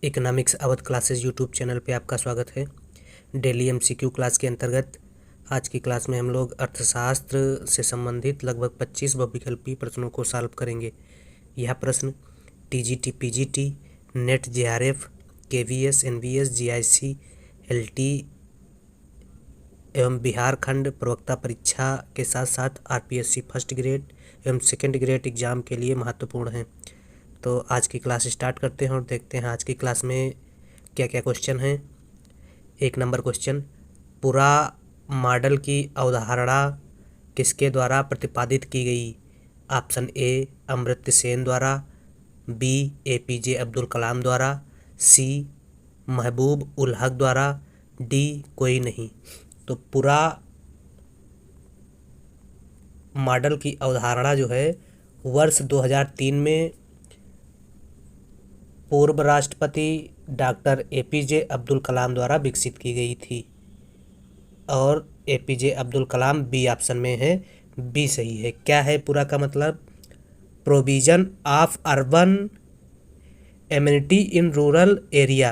Economics Awadh classes YouTube channel पे आपका स्वागत है। डेली एमसीक्यू क्लास के अंतर्गत आज की क्लास में हम लोग अर्थशास्त्र से संबंधित लगभग 25 बहुविकल्पीय प्रश्नों को सॉल्व करेंगे। यह प्रश्न TGT, PGT, NET, JRF, KVS, NVS, GIC, LT एवं बिहार खंड प्रवक्ता परीक्षा के साथ साथ आरपीएससी फर्स्ट ग्रेड एवं सेकेंड ग्रेड एग्जाम के लिए महत्वपूर्ण हैं। तो आज की क्लास स्टार्ट करते हैं और देखते हैं आज की क्लास में क्या क्या क्वेश्चन हैं। 1 नंबर क्वेश्चन, पूरा मॉडल की अवधारणा किसके द्वारा प्रतिपादित की गई? ऑप्शन ए अमर्त्य सेन द्वारा, बी एपीजे अब्दुल कलाम द्वारा, सी महबूब उल हक द्वारा, डी कोई नहीं। तो पूरा मॉडल की अवधारणा जो है वर्ष 2003 में पूर्व राष्ट्रपति डॉक्टर एपीजे अब्दुल कलाम द्वारा विकसित की गई थी और APJ Abdul Kalam B option में है, बी सही है। क्या है पूरा का मतलब? Provision of urban amenity in rural area,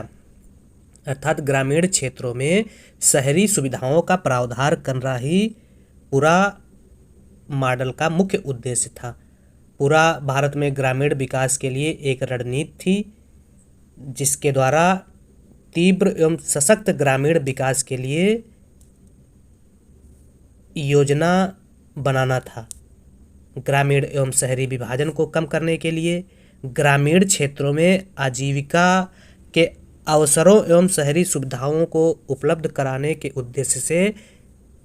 अर्थात ग्रामीण क्षेत्रों में शहरी सुविधाओं का प्रावधान करना ही पूरा मॉडल का मुख्य उद्देश्य था। पूरा भारत में ग्रामीण विकास के लिए एक रणनीति थी जिसके द्वारा तीव्र एवं सशक्त ग्रामीण विकास के लिए योजना बनाना था। ग्रामीण एवं शहरी विभाजन को कम करने के लिए, ग्रामीण क्षेत्रों में आजीविका के अवसरों एवं शहरी सुविधाओं को उपलब्ध कराने के उद्देश्य से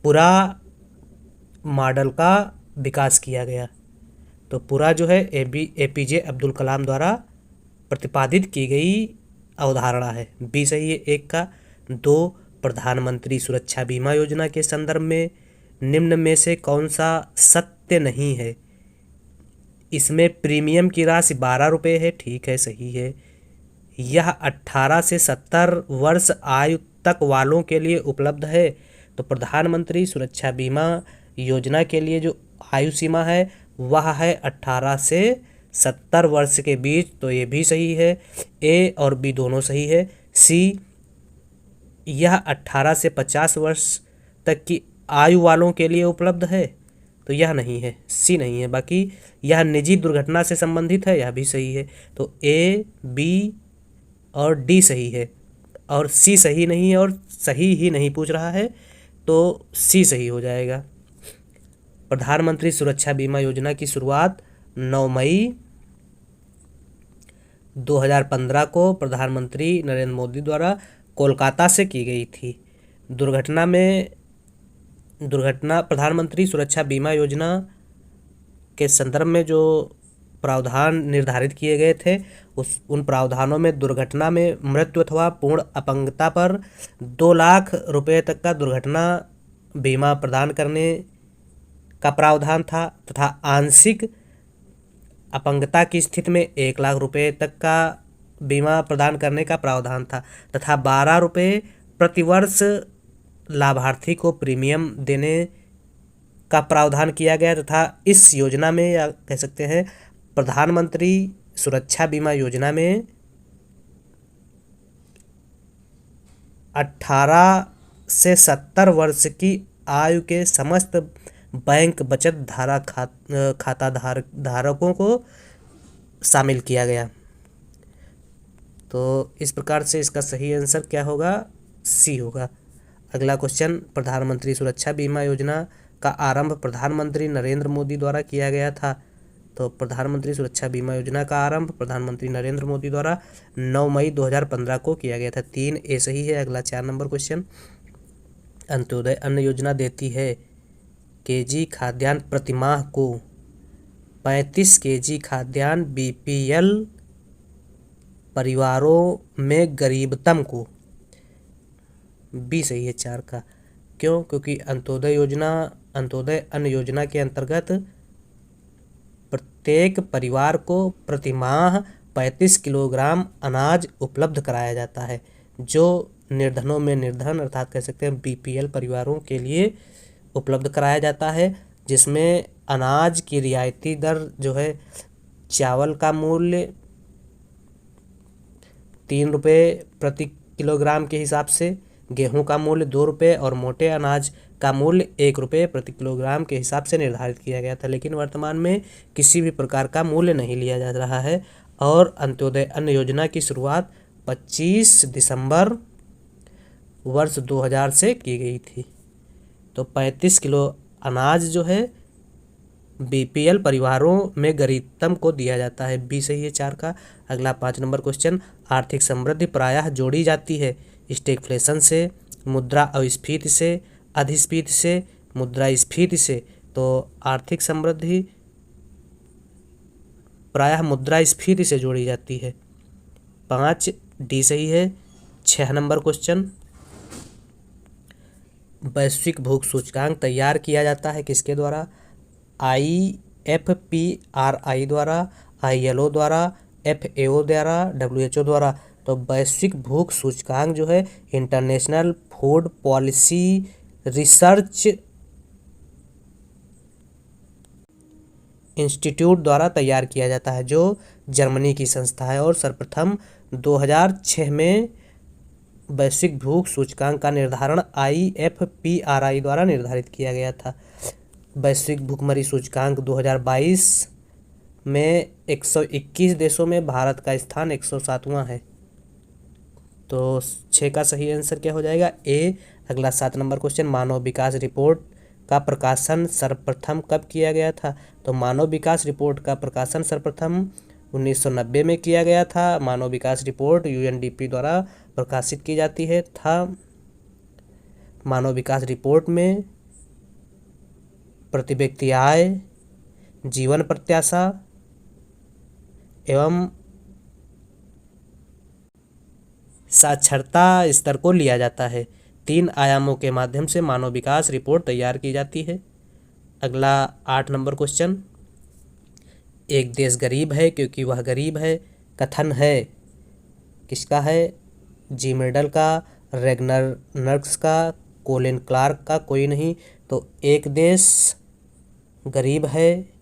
पूरा मॉडल का विकास किया गया। तो पूरा जो है एपीजे अब्दुल कलाम द्वारा प्रतिपादित की गई अवधारणा है, बी सही है 1 का। 2, प्रधानमंत्री सुरक्षा बीमा योजना के संदर्भ में निम्न में से कौन सा सत्य नहीं है? इसमें प्रीमियम की राशि 12 रुपये है, ठीक है, सही है। यह 18 से 70 वर्ष आयु तक वालों के लिए उपलब्ध है। तो प्रधानमंत्री सुरक्षा बीमा योजना के लिए जो आयु सीमा है वह है 18 से 70 वर्ष के बीच, तो ये भी सही है। ए और बी दोनों सही है। सी, यह 18 से 50 वर्ष तक की आयु वालों के लिए उपलब्ध है, तो यह नहीं है, सी नहीं है। बाकी यह निजी दुर्घटना से संबंधित है, यह भी सही है। तो ए, बी और डी सही है और सी सही नहीं है और सही ही नहीं पूछ रहा है, तो सी सही हो जाएगा। प्रधानमंत्री सुरक्षा बीमा योजना की शुरुआत 9 मई 2015 को प्रधानमंत्री नरेंद्र मोदी द्वारा कोलकाता से की गई थी। प्रधानमंत्री सुरक्षा बीमा योजना के संदर्भ में जो प्रावधान निर्धारित किए गए थे उन प्रावधानों में दुर्घटना में मृत्यु अथवा पूर्ण अपंगता पर 2 लाख रुपए तक का दुर्घटना बीमा प्रदान करने का प्रावधान था तथा आंशिक अपंगता की स्थिति में 1 लाख रुपए तक का बीमा प्रदान करने का प्रावधान था तथा 12 रुपये प्रतिवर्ष लाभार्थी को प्रीमियम देने का प्रावधान किया गया तथा इस योजना में, या कह सकते हैं प्रधानमंत्री सुरक्षा बीमा योजना में, 18 से 70 वर्ष की आयु के समस्त बैंक बचत खाता धारकों को शामिल किया गया। तो इस प्रकार से इसका सही आंसर क्या होगा? सी होगा। अगला क्वेश्चन, प्रधानमंत्री सुरक्षा बीमा योजना का आरंभ प्रधानमंत्री नरेंद्र मोदी द्वारा किया गया था। तो प्रधानमंत्री सुरक्षा बीमा योजना का आरंभ प्रधानमंत्री नरेंद्र मोदी द्वारा 9 मई 2015 को किया गया था। 3 ए सही है। अगला 4 नंबर क्वेश्चन, अंत्योदय अन्न योजना देती है केजी खाद्यान्न प्रतिमाह को 35 केजी खाद्यान्न बीपीएल परिवारों में गरीबतम को, बी सही है 4 का। क्यों? क्योंकि अंत्योदय अन्न योजना के अंतर्गत प्रत्येक परिवार को प्रतिमाह 35 किलोग्राम अनाज उपलब्ध कराया जाता है, जो निर्धनों में निर्धन अर्थात कह सकते हैं बीपीएल परिवारों के लिए उपलब्ध कराया जाता है, जिसमें अनाज की रियायती दर जो है चावल का मूल्य ₹3 प्रति किलोग्राम के हिसाब से, गेहूं का मूल्य ₹2 और मोटे अनाज का मूल्य ₹1 प्रति किलोग्राम के हिसाब से निर्धारित किया गया था। लेकिन वर्तमान में किसी भी प्रकार का मूल्य नहीं लिया जा रहा है। और अंत्योदय अन्न योजना की शुरुआत 25 दिसंबर वर्ष 2000 से की गई थी। तो 35 किलो अनाज जो है बीपीएल परिवारों में गरीबतम को दिया जाता है। बी सही है 4 का। अगला 5 नंबर क्वेश्चन, आर्थिक समृद्धि प्रायः जोड़ी जाती है स्टैगफ्लेशन से, मुद्रा अस्फीति से, अधिस्फीति से, मुद्रास्फीति से। तो आर्थिक समृद्धि प्रायः मुद्रास्फीति से जोड़ी जाती है। 5 डी सही है। 6 नंबर क्वेश्चन, वैश्विक भूख सूचकांक तैयार किया जाता है किसके द्वारा? IFPRI द्वारा, ILO द्वारा, FAO द्वारा, WHO द्वारा। तो वैश्विक भूख सूचकांक जो है international food policy research institute द्वारा तैयार किया जाता है, जो जर्मनी की संस्था है। और सर्वप्रथम 2006 में वैश्विक भूख सूचकांक का निर्धारण IFPRI द्वारा निर्धारित किया गया था। वैश्विक भूखमरी सूचकांक 2022 में 121 देशों में भारत का स्थान 107वां है। तो 6 का सही आंसर क्या हो जाएगा? ए। अगला 7 नंबर क्वेश्चन, मानव विकास रिपोर्ट का प्रकाशन सर्वप्रथम कब किया गया था? तो मानव विकास रिपोर्ट का प्रकाशन सर्वप्रथम 1990 में किया गया था। मानव विकास रिपोर्ट UNDP द्वारा प्रकाशित की जाती है था। मानव विकास रिपोर्ट में प्रति व्यक्ति आय, जीवन प्रत्याशा एवं साक्षरता स्तर को लिया जाता है। 3 आयामों के माध्यम से मानव विकास रिपोर्ट तैयार की जाती है। अगला 8 नंबर क्वेश्चन, एक देश गरीब है क्योंकि वह गरीब है कथन है किसका है? जी मेडल का, रेगनर नर्क्स का, कोलिन क्लार्क का, कोई नहीं। तो एक देश गरीब है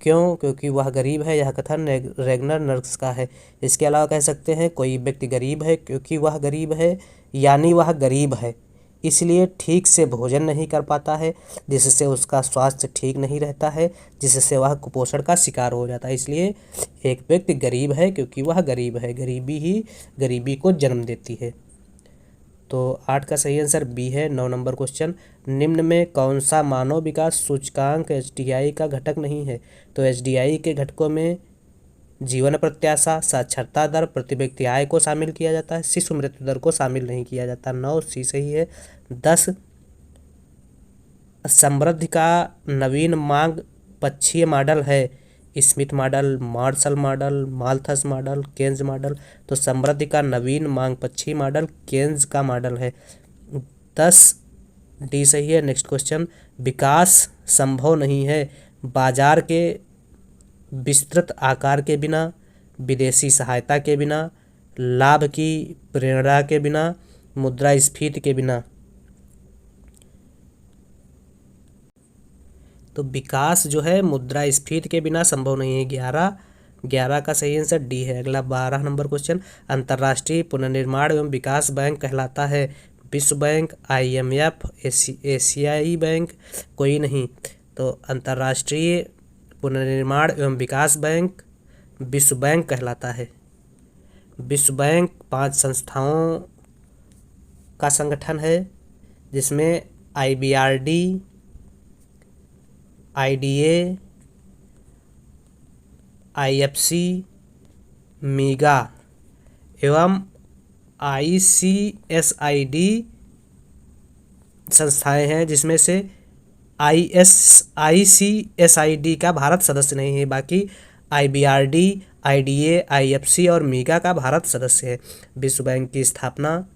क्यों? क्योंकि वह गरीब है, यह कथन रेगनर नर्क्स का है। इसके अलावा कह सकते हैं कोई व्यक्ति गरीब है क्योंकि वह गरीब है, यानी वह गरीब है इसलिए ठीक से भोजन नहीं कर पाता है, जिससे उसका स्वास्थ्य ठीक नहीं रहता है, जिससे वह कुपोषण का शिकार हो जाता है। इसलिए एक व्यक्ति गरीब है क्योंकि वह गरीब है, गरीबी ही गरीबी को जन्म देती है। तो 8 का सही आंसर बी है। 9 नंबर क्वेश्चन, निम्न में कौन सा मानव विकास सूचकांक HDI का घटक नहीं है? तो HDI के घटकों में जीवन प्रत्याशा, साक्षरता दर, प्रति व्यक्ति आय को शामिल किया जाता है, शिशु मृत्यु दर को शामिल नहीं किया जाता। 9 सी सही है। 10 समृद्धि का नवीन मांग पक्षीय मॉडल है Smith model, Marshall model, Malthus model, Keynes model. तो समृद्धि का नवीन मांग पक्षी मॉडल केन्स का मॉडल है। 10 डी सही है। नेक्स्ट क्वेश्चन, विकास संभव नहीं है बाजार के विस्तृत आकार के बिना, विदेशी सहायता के बिना, लाभ की प्रेरणा के बिना, मुद्रास्फीति के बिना। तो विकास जो है मुद्रास्फीति के बिना संभव नहीं है। 11 का सही आंसर डी है। अगला 12 नंबर क्वेश्चन, अंतर्राष्ट्रीय पुनर्निर्माण एवं विकास बैंक कहलाता है विश्व बैंक, IMF, एशियाई बैंक, कोई नहीं। तो अंतर्राष्ट्रीय पुनर्निर्माण एवं विकास बैंक विश्व बैंक कहलाता है। विश्व बैंक 5 संस्थाओं का संगठन है जिसमें IBRD, IDA, IFC, मीगा एवं ICSID संस्थाएं हैं, जिसमें से ICSID का भारत सदस्य नहीं है। बाकी IBRD, IDA, IFC और मीगा का भारत सदस्य है। विश्व बैंक की स्थापना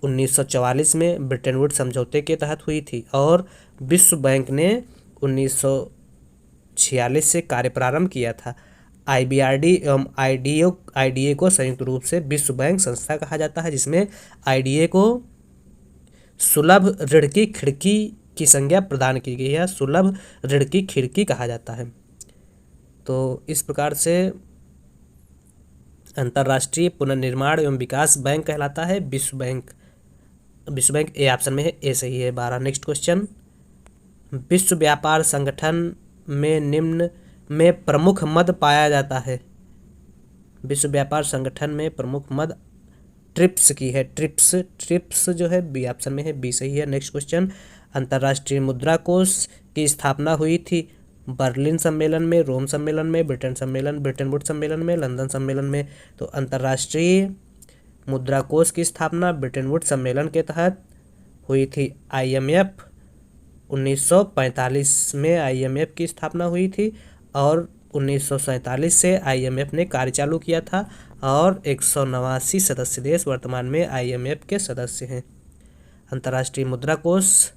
1944 में ब्रिटेन वुड्स समझौते के तहत हुई थी और विश्व बैंक ने 1946 से कार्य प्रारंभ किया था। IBRD एवं IDA को संयुक्त रूप से विश्व बैंक संस्था कहा जाता है, जिसमें IDA को सुलभ ऋण की खिड़की की संज्ञा प्रदान की गई है। सुलभ ऋण की खिड़की कहा जाता है। तो इस प्रकार से अंतर्राष्ट्रीय पुनर्निर्माण एवं विकास बैंक कहलाता है विश्व बैंक। विश्व बैंक ए ऑप्शन में है, ए सही है 12। नेक्स्ट क्वेश्चन, विश्व व्यापार संगठन में निम्न में प्रमुख मद पाया जाता है। विश्व व्यापार संगठन में प्रमुख मद ट्रिप्स की है, ट्रिप्स जो है बी ऑप्शन में है, बी सही है। नेक्स्ट क्वेश्चन, अंतर्राष्ट्रीय मुद्रा कोष की स्थापना हुई थी बर्लिन सम्मेलन में, रोम सम्मेलन में, ब्रिटेन वुड्स सम्मेलन में, लंदन सम्मेलन में। तो अंतर्राष्ट्रीय मुद्रा कोष की स्थापना ब्रिटेन वुड्स सम्मेलन के तहत हुई थी। IMF 1945 में IMF की स्थापना हुई थी और 1947 से IMF ने कार्य चालू किया था और 189 सदस्य देश वर्तमान में IMF के सदस्य हैं। अंतर्राष्ट्रीय मुद्रा कोष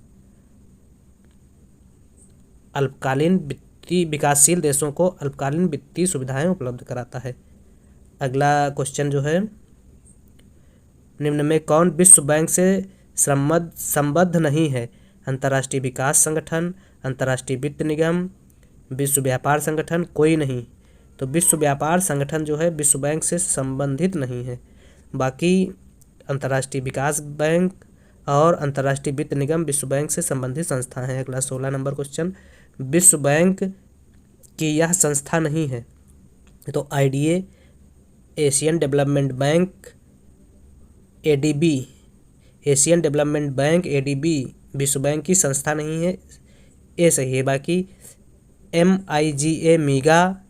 अल्पकालीन वित्तीय विकासशील देशों को अल्पकालीन वित्तीय सुविधाएं उपलब्ध कराता है। अगला क्वेश्चन जो है, निम्न में कौन विश्व बैंक से संबद्ध नहीं है? अंतर्राष्ट्रीय विकास संगठन, अंतर्राष्ट्रीय वित्त निगम, विश्व व्यापार संगठन, कोई नहीं। तो विश्व व्यापार संगठन जो है विश्व बैंक से संबंधित नहीं है। बाकी अंतर्राष्ट्रीय विकास बैंक और अंतर्राष्ट्रीय वित्त निगम विश्व बैंक से संबंधित संस्था हैं। अगला 16 नंबर क्वेश्चन, विश्व बैंक की यह संस्था नहीं है। तो IDA, Asian development bank, ADB, Asian development bank, ADB विश्व बैंक की संस्था नहीं है, ए सही है। बाकी MIGA, मीगा,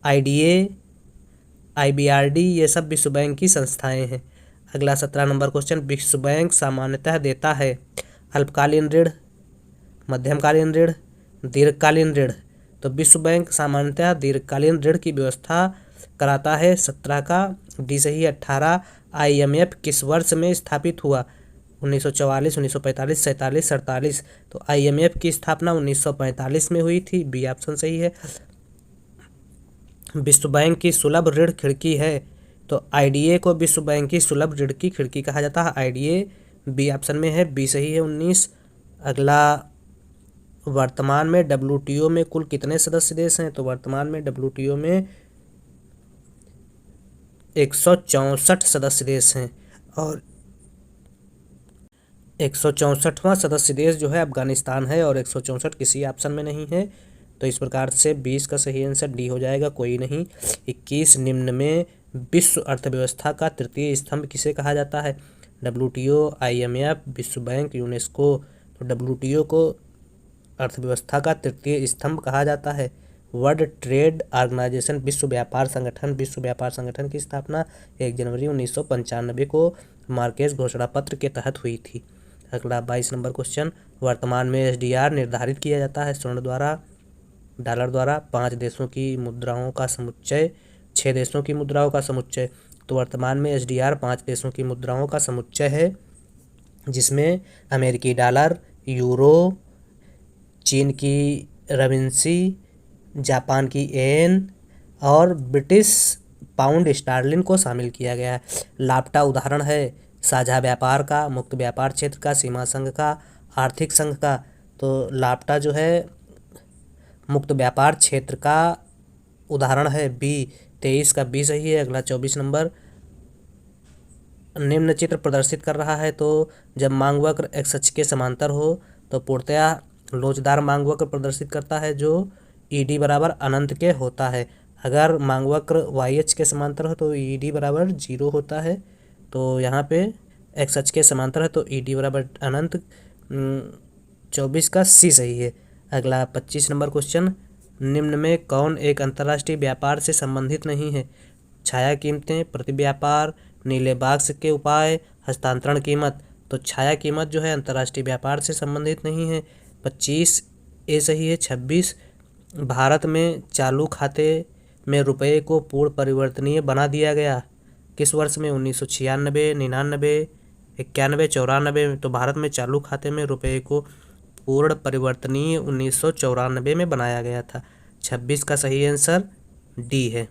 IDA, IBRD ये सब विश्व बैंक की संस्थाएं हैं। अगला 17 नंबर क्वेश्चन, विश्व बैंक सामान्यतः देता है अल्पकालीन ऋण, मध्यमकालीन ऋण, दीर्घकालीन ऋण। तो विश्व बैंक सामान्यतः दीर्घकालीन ऋण की व्यवस्था कराता है। 17 का डी सही है। 18 IMF किस वर्ष में स्थापित हुआ? 1944, 1945, 47, 48। तो IMF की स्थापना 1945 में हुई थी, बी ऑप्शन सही है। विश्व बैंक की सुलभ ऋण खिड़की है। तो IDA को विश्व बैंक की सुलभ ऋण की खिड़की कहा जाता है, IDA बी ऑप्शन में है, बी सही है 19। अगला, वर्तमान में WTO में कुल कितने सदस्य देश हैं? तो वर्तमान में WTO में 164 सदस्य देश हैं और 164वां सदस्य देश जो है अफगानिस्तान है और 164 किसी ऑप्शन में नहीं है। तो इस प्रकार से 20 का सही आंसर डी हो जाएगा, कोई नहीं। 21, निम्न में विश्व अर्थव्यवस्था का तृतीय स्तंभ किसे कहा जाता है? WTO, IMF, विश्व बैंक, यूनेस्को। तो WTO को अर्थव्यवस्था का तृतीय स्तंभ कहा जाता है। वर्ल्ड ट्रेड ऑर्गेनाइजेशन, विश्व व्यापार संगठन की स्थापना 1 जनवरी 1995 को मार्केज घोषणा पत्र के तहत हुई थी। अगला 22 नंबर क्वेश्चन, वर्तमान में SDR निर्धारित किया जाता है स्वर्ण द्वारा, डॉलर द्वारा, 5 देशों की मुद्राओं का समुच्चय, 6 देशों की मुद्राओं का समुच्चय। तो वर्तमान में SDR 5 देशों की मुद्राओं का समुच्चय है, जिसमें अमेरिकी डॉलर, यूरो, चीन की रविंसी, जापान की येन और ब्रिटिश पाउंड स्टर्लिंग को शामिल किया गया है। लाप्टा उदाहरण है साझा व्यापार का, मुक्त व्यापार क्षेत्र का, सीमा संघ का, आर्थिक संघ का। तो लाप्टा जो है मुक्त व्यापार क्षेत्र का उदाहरण है, बी 23 का बी सही है। अगला 24 नंबर, निम्न चित्र प्रदर्शित कर रहा है। तो जब मांग वक्र एक्स अक्ष के समांतर हो तो पूर्णतया लोचदार मांग वक्र प्रदर्शित करता है जो ED बराबर अनंत के होता है। अगर मांग वक्र वाई अक्ष के समांतर हो तो ED बराबर 0 होता है। तो यहाँ पे एक्स अक्ष के समांतर है तो ED बराबर अनंत। 24 का सी सही है। अगला 25 नंबर क्वेश्चन, निम्न में कौन एक अंतर्राष्ट्रीय व्यापार से संबंधित नहीं है? छाया कीमतें, प्रति व्यापार, नीले बाक्स के उपाय, हस्तांतरण कीमत। तो छाया कीमत जो है अंतर्राष्ट्रीय व्यापार से संबंधित नहीं है, 25 ए सही है। 26, भारत में चालू खाते में रुपये को पूर्ण परिवर्तनीय बना दिया गया, किस वर्ष में? 1996, 99, 91, 94। तो भारत में चालू खाते में रुपये को पूर्ण परिवर्तनीय 1994 में बनाया गया था। 26 का सही आंसर डी है।